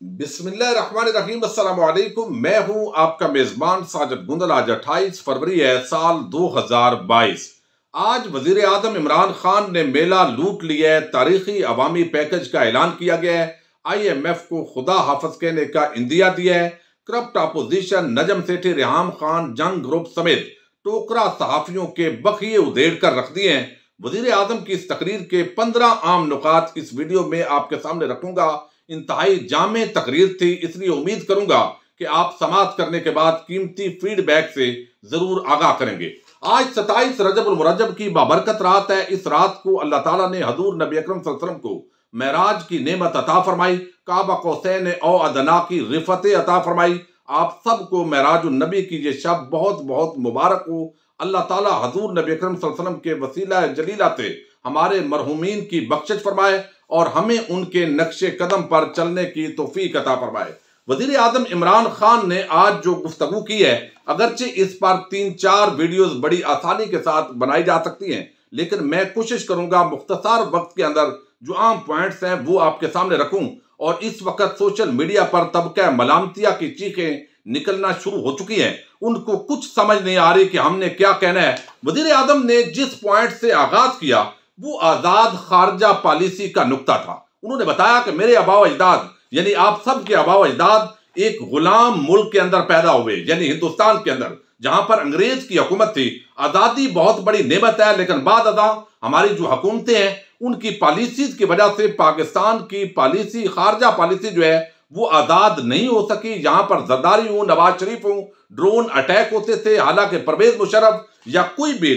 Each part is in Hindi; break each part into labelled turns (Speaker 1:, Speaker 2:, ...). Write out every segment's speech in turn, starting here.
Speaker 1: बिस्मिल्लाहिर्रहमानिर्रहीम। अस्सलाम वालेकुम। मैं हूं आपका मेजबान साजिद गुंदल। आज 28 फरवरी है साल 2022। आज वजीर आजम इमरान खान ने मेला लूट लिया है। तारीखी अवामी पैकेज का ऐलान किया गया है। IMF को खुदा हाफिज कहने का इंदिया दिया है। करप्ट अपोजिशन नजम सेठी, रेहाम खान, जंग ग्रुप समेत टोकरा सहाफियों के बखिए उधेड़ कर रख दिए हैं। वजीर आजम की इस तकरीर के 15 आम नुकात इस वीडियो में आपके सामने रखूंगा। इंतहाई जामे तकरीर थी, इसलिए उम्मीद करूंगा कि आप समाअत करने के बाद कीमती फीडबैक से जरूर आगाह करेंगे। आज 27 रजबुल मुरज्जब की बाबरकत रात है। इस रात को अल्लाह ताला ने हजूर नबी अकरम सल्लल्लाहु अलैहि वसल्लम को मेराज की नेमत अता फरमाई, काबा कौसैन औ अदना की रिफत अता फरमाई। आप सबको मेराज नबी की ये शब बहुत बहुत मुबारक हो। अल्लाह ताला हजूर नबी अकरम सल्लल्लाहु अलैहि वसल्लम के वसीला जलीला से हमारे मरहूमीन की बख्शिश फरमाए और हमें उनके नक्शे कदम पर चलने की तौफीक अता फरमाए। वजीर आजम इमरान खान ने आज जो गुफ्तगू की है, अगरचे इस पर 3-4 वीडियोस बड़ी आसानी के साथ बनाई जा सकती हैं, लेकिन मैं कोशिश करूंगा मुख्तसार वक्त के अंदर जो आम पॉइंट्स हैं वो आपके सामने रखूं। और इस वक्त सोशल मीडिया पर तबका मलामतिया की चीखें निकलना शुरू हो चुकी हैं। उनको कुछ समझ नहीं आ रही कि हमने क्या कहना है। वजीर आजम ने जिस पॉइंट से आगाज किया वो आजाद खारजा पॉलिसी का नुक्ता था। उन्होंने बताया कि मेरे आबा अजदाद यानी आप सब के आबा अजदाद एक गुलाम मुल्क के अंदर पैदा हुए, यानी हिंदुस्तान के अंदर जहां पर अंग्रेज की हुकूमत थी। आजादी बहुत बड़ी नेमत है, लेकिन बाद अदा हमारी जो हुकूमतें हैं उनकी पॉलिसीज की वजह से पाकिस्तान की पॉलिसी, खारजा पॉलिसी जो है वो आजाद नहीं हो सकी। यहां पर जरदारी हूं, नवाज शरीफ हूं, ड्रोन अटैक होते थे। हालांकि परवेज मुशर्रफ या कोई भी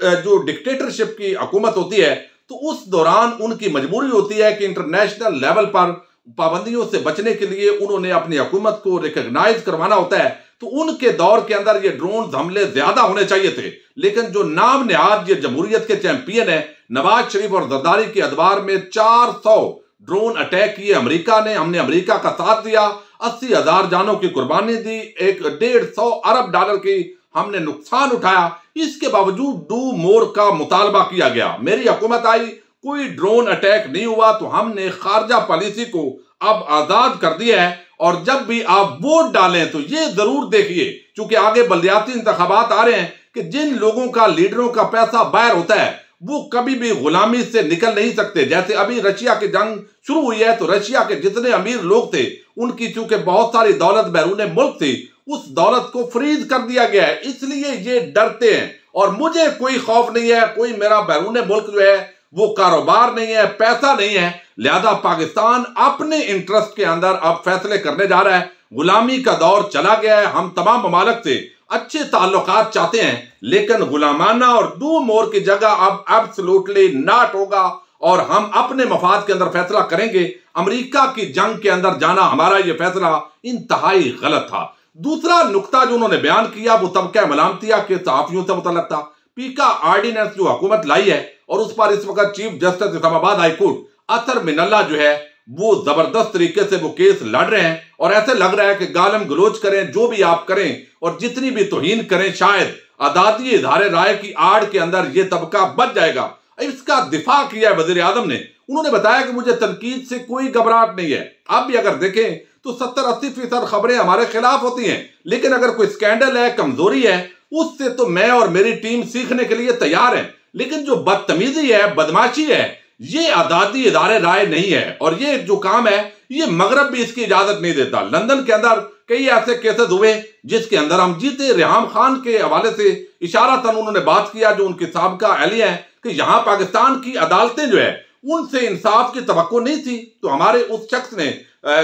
Speaker 1: जो डिक्टेटरशिप की हुकूमत होती है तो उस दौरान उनकी मजबूरी होती है कि इंटरनेशनल लेवल पर पाबंदियों से बचने के लिए उन्होंने अपनी हुकूमत को रिकॉग्नाइज करवाना होता है। तो उनके दौर के अंदर ये ड्रोन हमले ज्यादा होने चाहिए थे, लेकिन जो नाम नेहाद ये जमहूरियत के चैंपियन है नवाज शरीफ और जरदारी के अदवार में 400 ड्रोन अटैक किए अमेरिका ने। हमने अमेरिका का साथ दिया, 80,000 जानों की कुर्बानी दी, 150 अरब डॉलर की हमने नुकसान उठाया। इसके बावजूद डू मोर का मुतालबा किया गया। मेरी हुकूमत आई, कोई ड्रोन अटैक नहीं हुआ, तो हमने खारजा पॉलिसी को अब आजाद कर दिया है। और जब भी आप वोट डालें तो ये जरूर देखिए, क्योंकि आगे बल्दियाती इंतखाबात आ रहे हैं, कि जिन लोगों का, लीडरों का पैसा बाहर होता है वो कभी भी गुलामी से निकल नहीं सकते। जैसे अभी रशिया की जंग शुरू हुई है तो रशिया के जितने अमीर लोग थे उनकी चूंकि बहुत सारी दौलत बैरून मुल्क थी, उस दौलत को फ्रीज कर दिया गया है, इसलिए ये डरते हैं। और मुझे कोई खौफ नहीं है, कोई मेरा बैरून मुल्क जो है वो कारोबार नहीं है, पैसा नहीं है। लिहाजा पाकिस्तान अपने इंटरेस्ट के अंदर अब फैसले करने जा रहा है। गुलामी का दौर चला गया है। हम तमाम ममालिक से अच्छे ताल्लुकात चाहते हैं, लेकिन गुलामाना और डू मोर की जगह अब एब्सोल्युटली नॉट होगा और हम अपने मफाद के अंदर फैसला करेंगे। अमेरिका की जंग के अंदर जाना हमारा यह फैसला इंतहाई गलत था। दूसरा नुक्ता जो उन्होंने बयान किया वो तबका मलामतिया के सहाफियों से मुतल्लक था। पीका ऑर्डिनेंस जो हुकूमत लाई है और उस पर इस वक्त chief justice Islamabad high court Athar Minallah जो है वो जबरदस्त तरीके से वो केस लड़ रहे हैं। और ऐसे लग रहा है कि गालम गलोच करें, जो भी आप करें और जितनी भी तौहीन करें, शायद आजादी इज़हार राय की आड़ के अंदर ये तबका बच जाएगा। इसका दिफा किया है वजीर आजम ने। उन्होंने बताया कि मुझे तनकीद से कोई घबराहट नहीं है। अब भी अगर देखें तो 70-80% खबरें हमारे खिलाफ होती हैं, लेकिन अगर कोई स्कैंडल है, कमजोरी है, उससे तो मैं और मेरी टीम सीखने के लिए तैयार है। लेकिन जो बदतमीजी है, बदमाशी है, ये आजादी इदारे राय नहीं है। और ये जो काम है ये मगरब भी इसकी इजाजत नहीं देता। लंदन के अंदर कई ऐसे केसेस हुए जिसके अंदर हम जीते। रेहाम खान के हवाले से इशारतन उन्होंने बात किया, जो उनके साबका अहलिया है, कि यहां पाकिस्तान की अदालतें जो है उनसे इंसाफ की तवक्को नहीं थी। तो हमारे उस शख्स ने,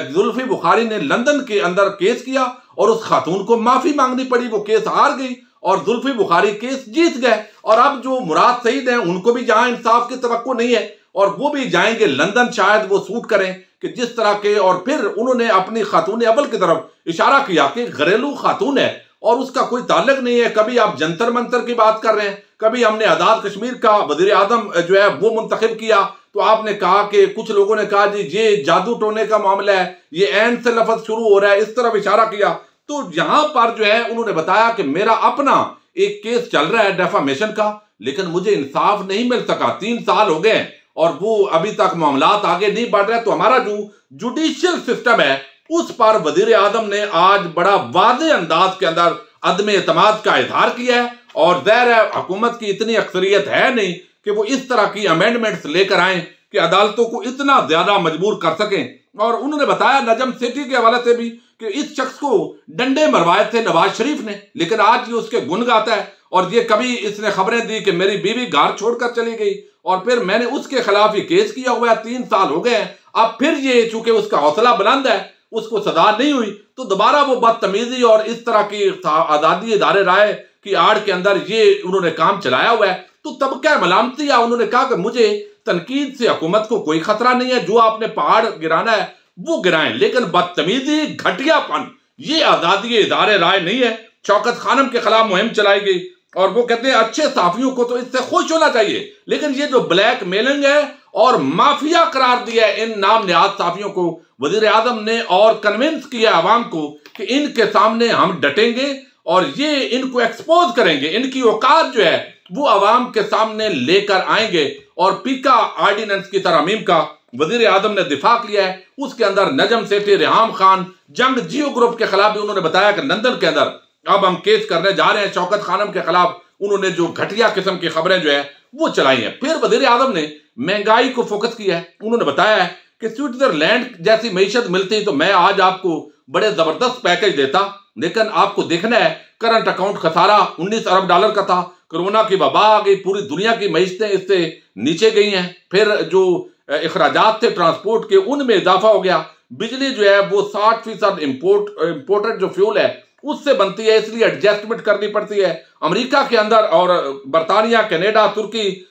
Speaker 1: जुल्फी बुखारी ने, लंदन के अंदर केस किया और उस खातून को माफी मांगनी पड़ी। वो केस हार गई और जुल्फी बुखारी केस जीत गए। और अब जो मुराद सईद हैं उनको भी जहां इंसाफ की तवक्को नहीं है और वो भी जाएंगे लंदन, शायद वो सूट करें कि जिस तरह के। और फिर उन्होंने अपनी खातून अव्वल की तरफ इशारा किया कि घरेलू खातून है और उसका कोई ताल्लुक नहीं है। कभी आप जंतर मंतर की बात कर रहे हैं, कभी हमने आजाद कश्मीर का वजीर आजम जो है वो मुंतखब किया, तो आपने कहा कि कुछ लोगों ने कहा जी ये जादू टोने का मामला है, ये ऐन से लफ्ज शुरू हो रहा है, इस तरफ इशारा किया। तो यहां पर जो है उन्होंने बताया कि मेरा अपना एक केस चल रहा है डेफामेशन का, लेकिन मुझे इंसाफ नहीं मिल सका। 3 साल हो गए और वो अभी तक मामलात आगे नहीं बढ़ रहे। तो हमारा जो जुडिशियल सिस्टम है उस पर वजीर आजम ने आज बड़ा वाज़े अंदाज के अंदर अदम एतमाद का इजहार किया है। और ज़ाहिर है हुकूमत की इतनी अक्सरियत है नहीं कि वो इस तरह की अमेंडमेंट्स लेकर आए कि अदालतों को इतना ज्यादा मजबूर कर सकें। और उन्होंने बताया नजम सेठी के हवाले से भी कि इस शख्स को डंडे मरवाए थे नवाज शरीफ ने, लेकिन आज ये उसके गुण गाता है। और ये कभी इसने खबरें दी कि मेरी बीवी घर छोड़कर चली गई और फिर मैंने उसके खिलाफ ही केस किया हुआ है, 3 साल हो गए हैं। अब फिर ये चूंकि उसका हौसला बुलंद है, उसको सजा नहीं हुई तो दोबारा वो बदतमीजी और इस तरह की आजादी इदारे राय की आड़ के अंदर ये उन्होंने काम चलाया हुआ है। तो तब क्या मलामती है, उन्होंने कहा कि मुझे तनकीद से हुकूमत को कोई खतरा नहीं है, जो आपने पहाड़ गिराना है वो गिराएं, लेकिन बदतमीजी घटियापन ये आजादी इदारे राय नहीं है। शौकत खानम के खिलाफ मुहिम चलाई गई और वो कहते हैं अच्छे साफियों को तो इससे खुश होना चाहिए, लेकिन ये जो ब्लैक मेलिंग है और माफिया करार दिया है इन नाम निहाद साफियों को वजीर आजम ने, और कन्विंस किया आवाम को कि इनके सामने हम डटेंगे और ये इनको एक्सपोज करेंगे, इनकी औकात जो है वो आवाम के सामने लेकर आएंगे। और पीका ऑर्डिनेंस की तरमीम का वजीर आजम ने दिफा किया है। उसके अंदर नजम सेठी, रेहाम खान, जंग जियो ग्रुप के खिलाफ भी उन्होंने बताया कि लंदन के अंदर अब हम केस करने जा रहे हैं। शौकत खानम के खिलाफ उन्होंने जो घटिया किस्म की खबरें जो है वो चलाई हैं। फिर वजीर आजम ने महंगाई को फोकस किया है। उन्होंने बताया है कि स्विट्जरलैंड जैसी मईशत मिलती तो मैं आज आपको बड़े जबरदस्त पैकेज देता, लेकिन आपको देखना है करंट अकाउंट खसारा 19 अरब डॉलर का था, कोरोना की वबा आ गई, पूरी दुनिया की मईशतें इससे नीचे गई हैं। फिर जो अखराजात थे ट्रांसपोर्ट के उनमें इजाफा हो गया। बिजली जो है वो 60% इम्पोर्टेड जो फ्यूल है उससे बनती है, इसलिए एडजस्टमेंट करनी पड़ती है। अमेरिका के अंदर और बरतानिया, कनाडा, तुर्की,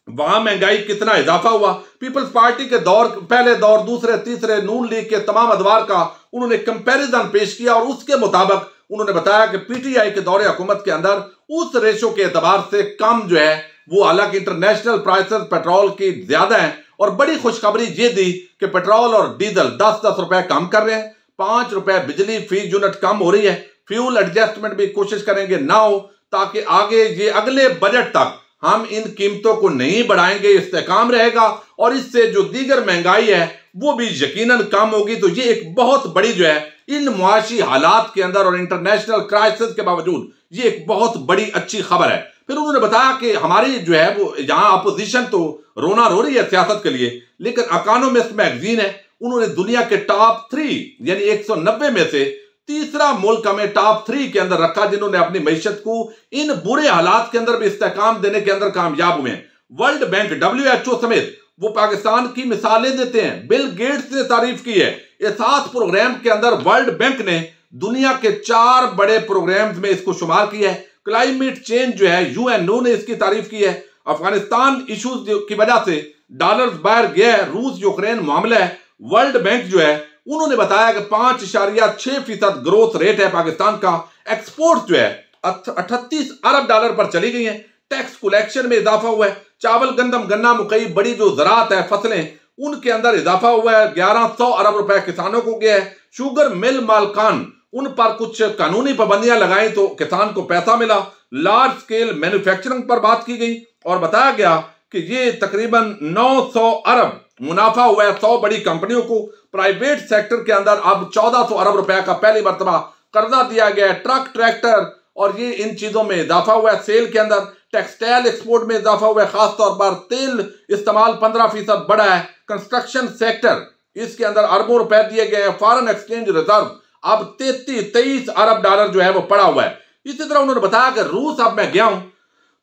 Speaker 1: वहां महंगाई कितना इजाफा हुआ। पीपल्स पार्टी के दौर, पहले दौर, दूसरे, तीसरे, नून लीग के तमाम अदवार का उन्होंने कंपैरिजन पेश किया और उसके मुताबिक उन्होंने बताया कि पीटीआई के दौरे हुकूमत के अंदर उस रेशो के एतबार से कम जो है वो, हालांकि इंटरनेशनल प्राइसेस पेट्रोल की ज्यादा है। और बड़ी खुशखबरी ये दी कि पेट्रोल और डीजल 10-10 रुपए कम कर रहे हैं, 5 रुपए बिजली फी यूनिट कम हो रही है। फ्यूल एडजस्टमेंट भी कोशिश करेंगे ना हो, ताकि आगे ये अगले बजट तक हम इन कीमतों को नहीं बढ़ाएंगे, इस्तेकाम रहेगा और इससे जो दीगर महंगाई है वो भी यकीनन कम होगी। तो ये एक बहुत बड़ी जो है इन मुआशी हालात के अंदर और इंटरनेशनल क्राइसिस के बावजूद ये एक बहुत बड़ी अच्छी खबर है। फिर उन्होंने बताया कि हमारी जो है वो यहाँ अपोजिशन तो रोना रो रही है सियासत के लिए, लेकिन इकोनॉमिस्ट मैगजीन है, उन्होंने दुनिया के टॉप 3 यानी 190 में से तीसरा मुल्क हमें टॉप 3 के अंदर रखा, जिन्होंने अपनी मईशत को इन बुरे हालात के अंदर भी इस्तेकाम देने के अंदर कामयाब हुए हैं। वर्ल्ड बैंक, WHO समेत वो पाकिस्तान की मिसालें देते हैं। बिल गेट्स ने तारीफ की है। एहसास प्रोग्राम के अंदर वर्ल्ड बैंक ने दुनिया के 4 बड़े प्रोग्राम्स में इसको शुमार किया है। क्लाइमेट चेंज जो है UNO ने इसकी तारीफ की है। अफगानिस्तान इशूज की वजह से डॉलर बाहर गया है। रूस यूक्रेन मामला है। वर्ल्ड बैंक जो है उन्होंने बताया कि 5.6% ग्रोथ रेट है पाकिस्तान का। एक्सपोर्ट जो है 38 अरब डॉलर पर चली गई है। टैक्स कलेक्शन में इजाफा हुआ है। चावल, गंदम, गन्ना, मकई, बड़ी जो ज़राअत है, फसलें, उनके अंदर इजाफा हुआ है। 1100 अरब रुपए किसानों को गया है। शुगर मिल मालकान, उन पर कुछ कानूनी पाबंदियां लगाई तो किसान को पैसा मिला। लार्ज स्केल मैन्युफैक्चरिंग पर बात की गई और बताया गया कि ये तकरीबन 900 अरब मुनाफा हुआ है 100 बड़ी कंपनियों को। प्राइवेट सेक्टर के अंदर अब 1400 अरब रुपए का पहली मरतबा कर्जा दिया गया है। ट्रक, ट्रैक्टर और ये इन चीजों में इजाफा हुआ है। सेल के अंदर टेक्सटाइल एक्सपोर्ट में इजाफा हुआ है। खासतौर पर तेल इस्तेमाल 15% बढ़ा है। कंस्ट्रक्शन सेक्टर, इसके अंदर अरबों रुपए दिए गए हैं। फॉरेन एक्सचेंज रिजर्व अब 23 अरब डॉलर जो है वो पड़ा हुआ है। इसी तरह उन्होंने बताया कि रूस, अब मैं गया हूं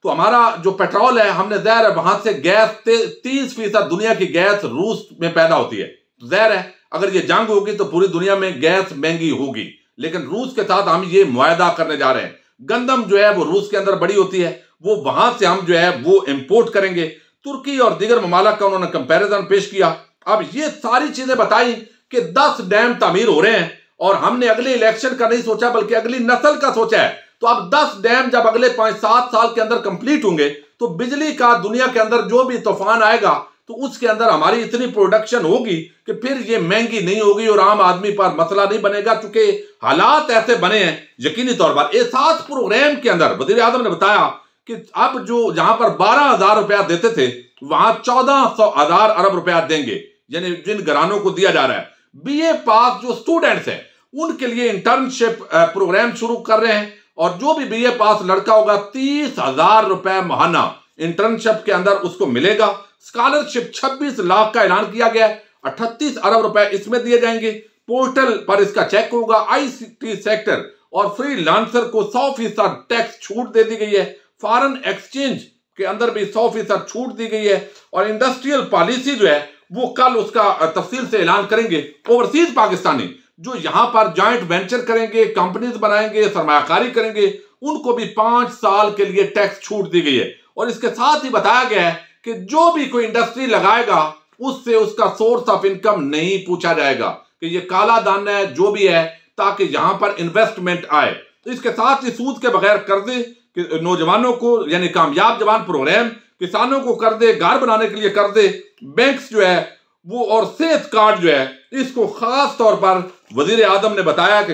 Speaker 1: तो हमारा जो पेट्रोल है, हमने ज़ाहिर है वहां से गैस 30% दुनिया की गैस रूस में पैदा होती है। ज़ाहिर है अगर ये जंग होगी तो पूरी दुनिया में गैस महंगी होगी, लेकिन रूस के साथ हम ये मुआहदा करने जा रहे हैं। गंदम जो है वो रूस के अंदर बड़ी होती है, वो वहां से हम जो है वो इंपोर्ट करेंगे। तुर्की और दीगर ममालिक का उन्होंने कंपैरिजन पेश किया। अब ये सारी चीजें बताई कि 10 डैम तामीर हो रहे हैं और हमने अगले इलेक्शन का नहीं सोचा बल्कि अगली नस्ल का सोचा है। तो अब 10 डैम जब अगले 5-7 साल के अंदर कंप्लीट होंगे तो बिजली का दुनिया के अंदर जो भी तूफान आएगा तो उसके अंदर हमारी इतनी प्रोडक्शन होगी कि फिर ये महंगी नहीं होगी और आम आदमी पर मसला नहीं बनेगा, क्योंकि हालात ऐसे बने हैं। यकीनी तौर पर एहसास प्रोग्राम के अंदर वज़ीर आज़म ने बताया कि अब जो जहां पर 12,000 रुपया देते थे वहां 14,000 अरब रुपया देंगे, यानी जिन घरानों को दिया जा रहा है। बीए पास जो स्टूडेंट्स हैं उनके लिए इंटर्नशिप प्रोग्राम शुरू कर रहे हैं और जो भी बीए पास लड़का होगा 30,000 रुपए माहाना इंटर्नशिप के अंदर उसको मिलेगा। स्कॉलरशिप 26 लाख का ऐलान किया गया है, 38 अरब रुपए इसमें दिए जाएंगे। पोर्टल पर इसका चेक होगा। आईसीटी सेक्टर और फ्रीलांसर को 100% टैक्स छूट दे दी गई है। फॉरेन एक्सचेंज के अंदर भी 100% छूट दी गई है और इंडस्ट्रियल पॉलिसी जो है वो कल उसका तफसील से ऐलान करेंगे। ओवरसीज पाकिस्तानी जो यहां पर जॉइंट वेंचर करेंगे, कंपनीज बनाएंगे, सरमायाकारी करेंगे, उनको भी 5 साल के लिए टैक्स छूट दी गई है। और इसके साथ ही बताया गया है कि जो भी कोई इंडस्ट्री लगाएगा उससे उसका सोर्स ऑफ इनकम नहीं पूछा जाएगा कि ये काला धन है जो भी है, ताकि यहां पर इन्वेस्टमेंट आए। तो इसके साथ ही सूद के बगैर कर्जे नौजवानों को यानी कामयाब जवान प्रोग्राम, किसानों को कर्जे, घर बनाने के लिए कर्जे, बैंक्स जो है वो और सेहत कार्ड जो है इसको खास तौर पर वजीर आजम ने बताया कि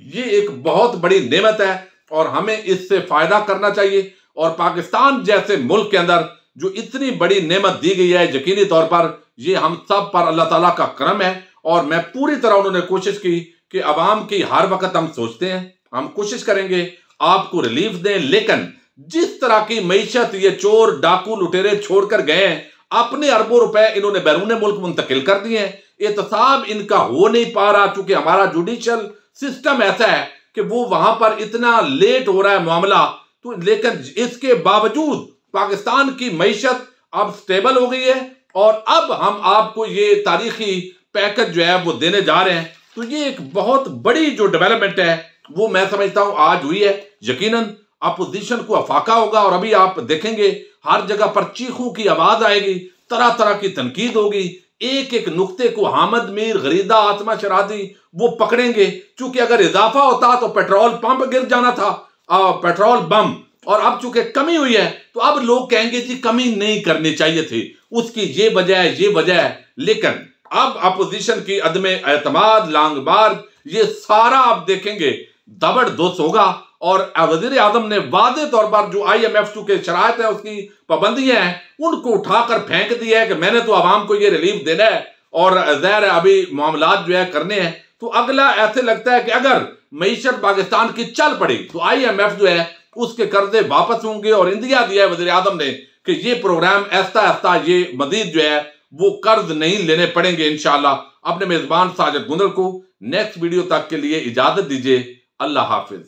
Speaker 1: ये एक बहुत बड़ी नेमत है और हमें इससे फायदा करना चाहिए। और पाकिस्तान जैसे मुल्क के अंदर जो इतनी बड़ी नेमत दी गई है, यकीनी तौर पर ये हम सब पर अल्लाह ताला का करम है। और मैं पूरी तरह उन्होंने कोशिश की कि अवाम की हर वक्त हम सोचते हैं, हम कोशिश करेंगे आपको रिलीफ दें, लेकिन जिस तरह की मईशत ये चोर डाकू लुटेरे छोड़कर गए हैं, अपने अरबों रुपए इन्होंने बैरून मुल्क मुंतकिल कर दिए हैं। एहतसाब इनका हो नहीं पा रहा क्योंकि हमारा जुडिशियल सिस्टम ऐसा है कि वो वहां पर इतना लेट हो रहा है मामला। तो लेकिन इसके बावजूद पाकिस्तान की मईशत अब स्टेबल हो गई है और अब हम आपको ये तारीखी पैकेज जो है वो देने जा रहे हैं। तो ये एक बहुत बड़ी जो डेवलपमेंट है वो मैं समझता हूं आज हुई है। यकीनन अपोजिशन को अफाका होगा और अभी आप देखेंगे हर जगह पर चीखों की आवाज आएगी, तरह तरह की तनकीद होगी। एक एक नुक्ते को हामिद मीर, गरीदा, आत्मा शरादी वो पकड़ेंगे। क्योंकि अगर इजाफा होता तो पेट्रोल पंप गिर जाना था, पेट्रोल बम, और अब चूंकि कमी हुई है तो अब लोग कहेंगे जी कमी नहीं करनी चाहिए थी, उसकी ये वजह है, ये वजह है। लेकिन अब अपोजिशन की अदम एतमाद, लांगबार, ये सारा आप देखेंगे जबरदस्त होगा। और वजीर आजम ने वादे तौर पर जो IMF के शराइत है उसकी पाबंदियां हैं उनको उठाकर फेंक दिया है कि मैंने तो आवाम को ये रिलीफ देना है और ज़ाहिर है अभी मामलात जो है करने हैं। तो अगला ऐसे लगता है कि अगर मईशत पाकिस्तान की चल पड़ी तो IMF जो है उसके कर्जे वापस होंगे। और इंदिया दिया है वजीर आजम ने कि ये प्रोग्राम ऐसा ऐसा ये मजीद जो है वो कर्ज नहीं लेने पड़ेंगे इंशाअल्लाह। अपने मेजबान साजिद गुंदल को नेक्स्ट वीडियो तक के लिए इजाजत दीजिए। अल्लाह हाफिज।